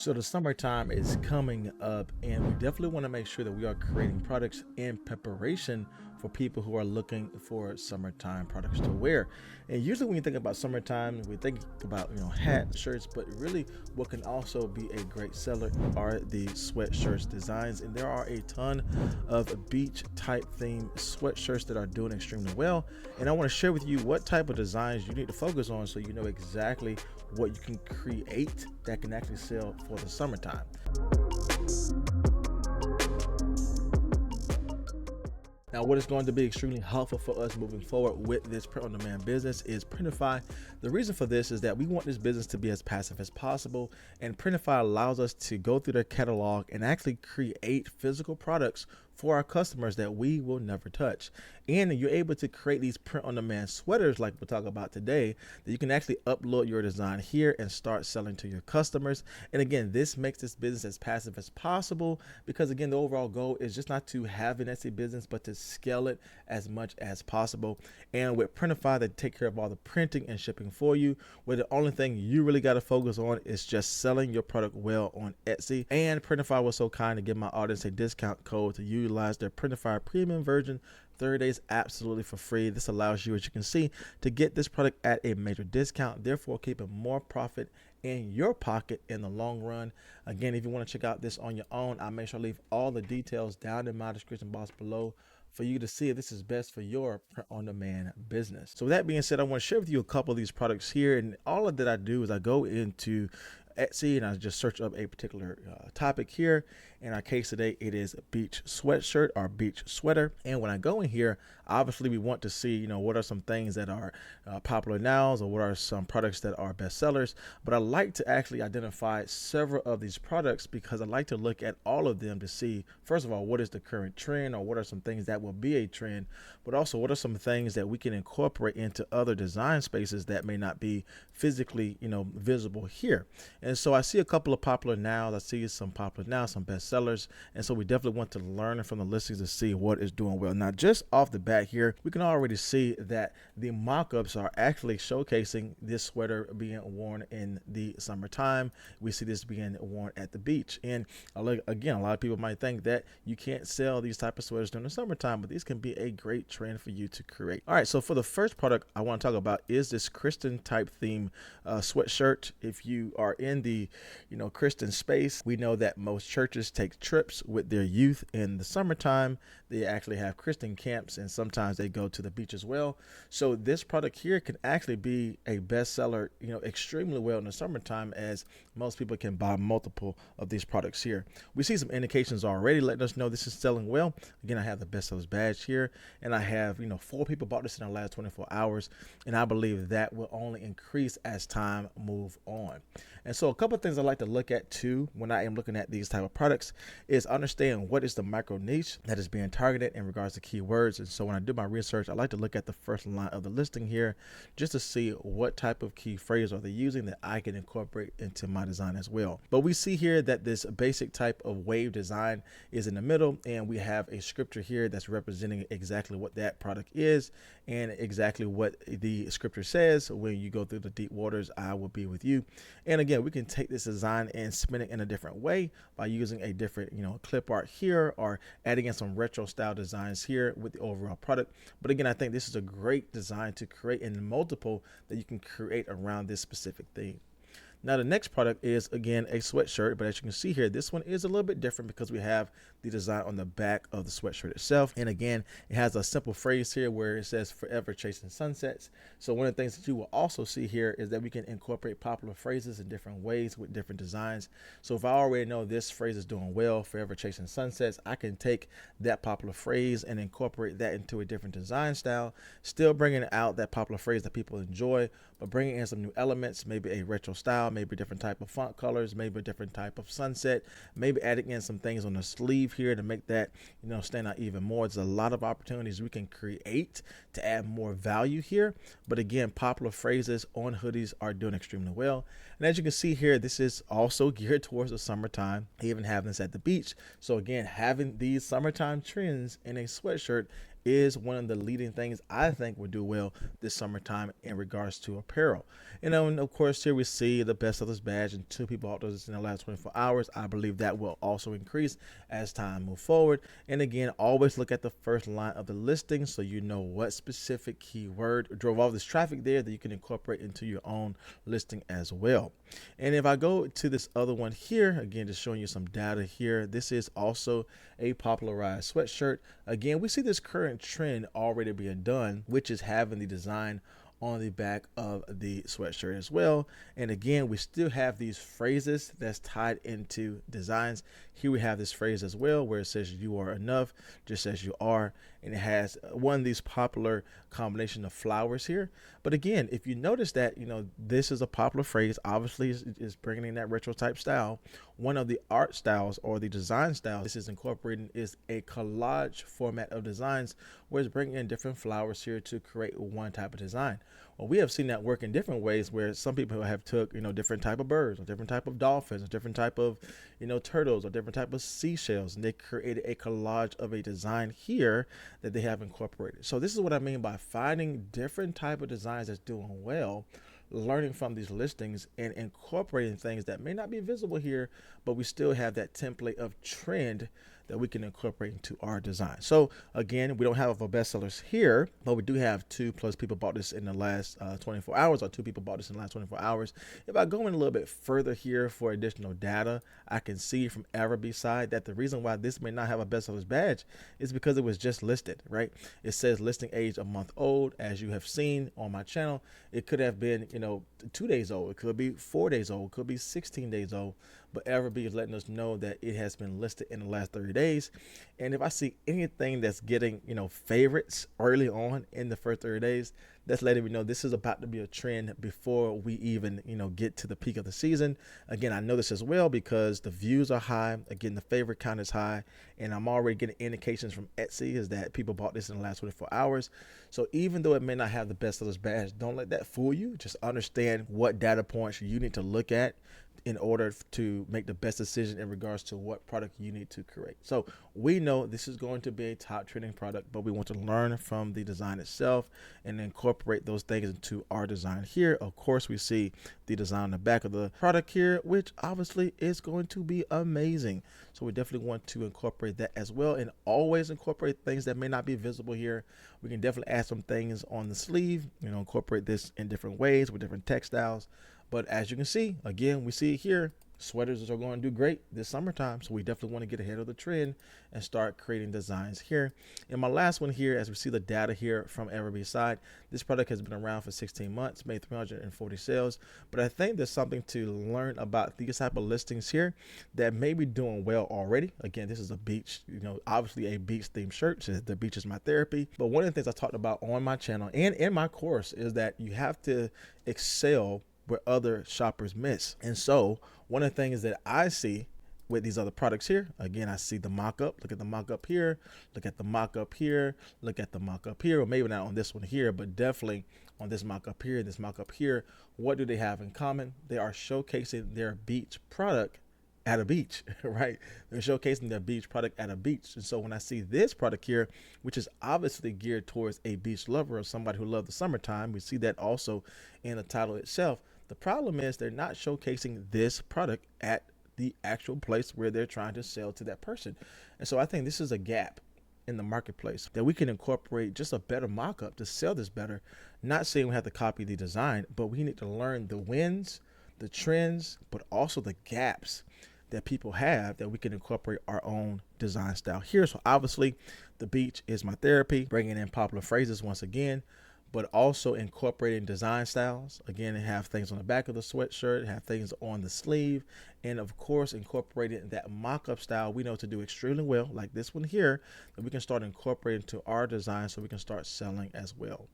So the summertime is coming up, and we definitely want to make sure that we are creating products in preparation for people who are looking for summertime products to wear. And usually when you think about summertime, we think about, hats, shirts, but really what can also be a great seller are the sweatshirts designs. And there are a ton of beach type theme sweatshirts that are doing extremely well. And I want to share with you what type of designs you need to focus on so you know exactly what you can create that can actually sell for the summertime. Now, what is going to be extremely helpful for us moving forward with this print-on-demand business is Printify. The reason for this is that we want this business to be as passive as possible, and Printify allows us to go through their catalog and actually create physical products for our customers that we will never touch. And you're able to create these print-on-demand sweaters like we'll talk about today, that you can actually upload your design here and start selling to your customers. And again, this makes this business as passive as possible because again, the overall goal is just not to have an Etsy business, but to scale it as much as possible. And with Printify, they take care of all the printing and shipping for you, where the only thing you really got to focus on is just selling your product well on Etsy. And Printify was so kind to give my audience a discount code to utilize their Printify premium version 30 days absolutely for free. This allows you, as you can see, to get this product at a major discount, therefore keeping more profit in your pocket in the long run. Again, if you want to check out this on your own, I'll make sure I leave all the details down in my description box below for you to see if this is best for your print-on-demand business. So with that being said, I want to share with you a couple of these products here, and all of that I do is I go into Etsy and I just search up a particular topic here. In our case today, it is a beach sweatshirt or beach sweater. And when I go in here, obviously we want to see, what are some things that are popular now, or what are some products that are bestsellers. But I like to actually identify several of these products because I like to look at all of them to see, first of all, what is the current trend, or what are some things that will be a trend, but also what are some things that we can incorporate into other design spaces that may not be physically, visible here. And so I see a couple of popular nows. I see some popular nows, some bestsellers. And so we definitely want to learn from the listings to see what is doing well. Now, just off the bat here, we can already see that the mock-ups are actually showcasing this sweater being worn in the summertime. We see this being worn at the beach. And again, a lot of people might think that you can't sell these type of sweaters during the summertime, but these can be a great trend for you to create. All right, so for the first product I want to talk about is this Christian type theme sweatshirt. If you are in the Christian space, we know that most churches take trips with their youth in the summertime. They actually have Christian camps, and sometimes they go to the beach as well. So this product here can actually be a bestseller, extremely well in the summertime, as most people can buy multiple of these products here. We see some indications already letting us know this is selling well. Again, I have the bestsellers badge here, and I have 4 people bought this in the last 24 hours, and I believe that will only increase as time move on. And so a couple of things I like to look at too when I am looking at these type of products is understand what is the micro niche that is being targeted in regards to keywords. And so when I do my research, I like to look at the first line of the listing here just to see what type of key phrase are they using that I can incorporate into my design as well. But we see here that this basic type of wave design is in the middle, and we have a scripture here that's representing exactly what that product is and exactly what the scripture says: when you go through the deep waters, I will be with you. And again, we can take this design and spin it in a different way by using a different, clip art here, or adding in some retro style designs here with the overall product. But again, I think this is a great design to create in multiple that you can create around this specific theme. Now the next product is again a sweatshirt, but as you can see here, this one is a little bit different because we have the design on the back of the sweatshirt itself. And again, it has a simple phrase here where it says forever chasing sunsets. So one of the things that you will also see here is that we can incorporate popular phrases in different ways with different designs. So if I already know this phrase is doing well, forever chasing sunsets, I can take that popular phrase and incorporate that into a different design style, still bringing out that popular phrase that people enjoy, but bringing in some new elements, maybe a retro style, maybe a different type of font colors, maybe a different type of sunset, maybe adding in some things on the sleeve here to make that stand out even more. There's a lot of opportunities we can create to add more value here. But again, popular phrases on hoodies are doing extremely well. And as you can see here, this is also geared towards the summertime. I even have this at the beach. So again, having these summertime trends in a sweatshirt is one of the leading things I think would do well this summertime in regards to apparel. And of course, here we see the bestsellers badge, and 2 people bought those in the last 24 hours. I believe that will also increase as time moves forward. And again, always look at the first line of the listing so you know what specific keyword drove all this traffic there that you can incorporate into your own listing as well. And if I go to this other one here, again, just showing you some data here, this is also a popularized sweatshirt. Again, we see this current trend already being done, which is having the design on the back of the sweatshirt as well. And again, we still have these phrases that's tied into designs. Here we have this phrase as well where it says you are enough just as you are, and it has one of these popular combination of flowers here. But again, if you notice that, this is a popular phrase, obviously is bringing in that retro type style. One of the art styles or the design styles this is incorporating is a collage format of designs, where it's bringing in different flowers here to create one type of design. Well, we have seen that work in different ways, where some people have took, different type of birds, or different type of dolphins, or different type of, turtles, or different type of seashells, and they created a collage of a design here that they have incorporated. So this is what I mean by finding different type of designs that's doing well, learning from these listings and incorporating things that may not be visible here, but we still have that template of trend that we can incorporate into our design. So again, we don't have our bestsellers here, but we do have 2+ people bought this in the last 24 hours, or 2 people bought this in the last 24 hours. If I go in a little bit further here for additional data, I can see from Everbee's side that the reason why this may not have a bestsellers badge is because it was just listed, right? It says listing age a month old. As you have seen on my channel, it could have been, 2 days old. It could be 4 days old. It could be 16 days old. But Everbee is letting us know that it has been listed in the last 30 days. And if I see anything that's getting, favorites early on in the first 30 days, that's letting me know this is about to be a trend before we even, get to the peak of the season. Again, I know this as well because the views are high. Again, the favorite count is high. And I'm already getting indications from Etsy is that people bought this in the last 24 hours. So even though it may not have the bestsellers badge, don't let that fool you. Just understand what data points you need to look at in order to make the best decision in regards to what product you need to create. So we know this is going to be a top trending product, but we want to learn from the design itself and incorporate those things into our design here. Of course, we see the design on the back of the product here, which obviously is going to be amazing. So we definitely want to incorporate that as well, and always incorporate things that may not be visible here. We can definitely add some things on the sleeve, incorporate this in different ways with different textiles. But as you can see, again, we see it here, sweaters are going to do great this summertime. So we definitely want to get ahead of the trend and start creating designs here. And my last one here, as we see the data here from Everbee's side, this product has been around for 16 months, made 340 sales. But I think there's something to learn about these type of listings here that may be doing well already. Again, this is a beach, obviously a beach themed shirt. So the beach is my therapy. But one of the things I talked about on my channel and in my course is that you have to excel where other shoppers miss. And so one of the things that I see with these other products here, again, I see the mock-up. Look at the mock-up here, look at the mock-up here, look at the mock-up here, or maybe not on this one here, but definitely on this mock-up here, this mock-up here. What do they have in common? They are showcasing their beach product at a beach, right? They're showcasing their beach product at a beach. And so when I see this product here, which is obviously geared towards a beach lover or somebody who loves the summertime, we see that also in the title itself. The problem is they're not showcasing this product at the actual place where they're trying to sell to that person. And so I think this is a gap in the marketplace that we can incorporate just a better mock-up to sell this better. Not saying we have to copy the design, but we need to learn the wins, the trends, but also the gaps that people have that we can incorporate our own design style here. So obviously the beach is my therapy, bringing in popular phrases once again, but also incorporating design styles. Again, have things on the back of the sweatshirt, have things on the sleeve, and of course, incorporating that mock-up style we know to do extremely well, like this one here, that we can start incorporating to our design so we can start selling as well.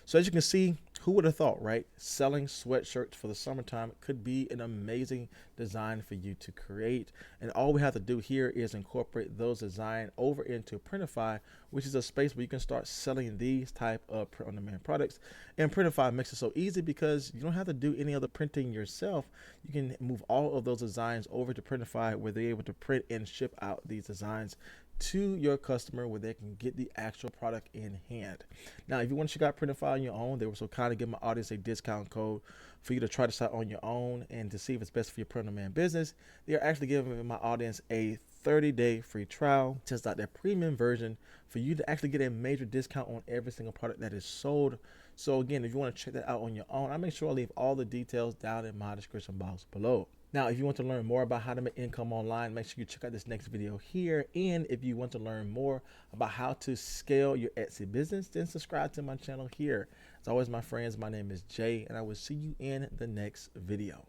So as you can see, who would have thought, right? Selling sweatshirts for the summertime could be an amazing design for you to create. And all we have to do here is incorporate those designs over into Printify, which is a space where you can start selling these type of print-on-demand products. And Printify makes it so easy because you don't have to do any other printing yourself. You can move all of those designs over to Printify, where they're able to print and ship out these designs to your customer where they can get the actual product in hand. Now, if you want to check out Printify on your own, they were so kind of give my audience a discount code for you to try this out on your own and to see if it's best for your print-on-demand business. They are actually giving my audience a 30-day free trial, test out their premium version for you to actually get a major discount on every single product that is sold. So again, if you want to check that out on your own, I'll make sure I leave all the details down in my description box below. Now, if you want to learn more about how to make income online, make sure you check out this next video here. And if you want to learn more about how to scale your Etsy business, then subscribe to my channel here. As always, my friends, my name is Jay, and I will see you in the next video.